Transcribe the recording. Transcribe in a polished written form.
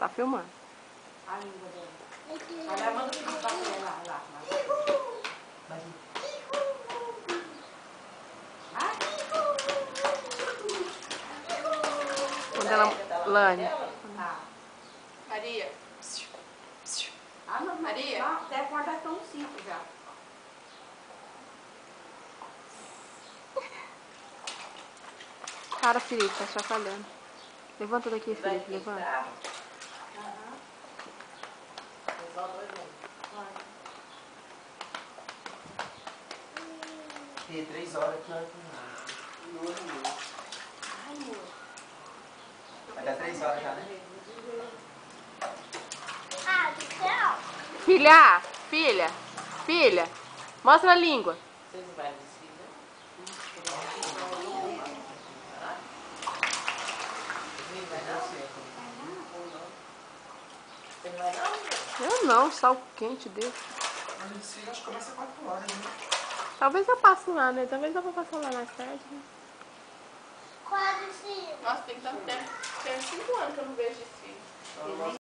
Tá filmando. A língua dela. Aí ela manda pedir pra ela lá. Quando ela... Lani. Maria. Ah, não, Maria. Até a porta tão simples já. Cara, Felipe, tá chacoalhando. Levanta daqui, Felipe, levanta. Tem 3 horas que nós não. Ai, amor. Vai dar 3 horas já, né? Ah, do céu. Filha, filha, filha, mostra a língua. Vocês não vão descer, né? Você não vai não? Eu não, sol quente desse. Mas o desfile acho que começa 4 horas, né? Talvez eu passe lá, né? Talvez eu vou passar lá mais tarde, né? Quase sim. Nossa, tem que dar até 5 anos que eu não vejo desfile.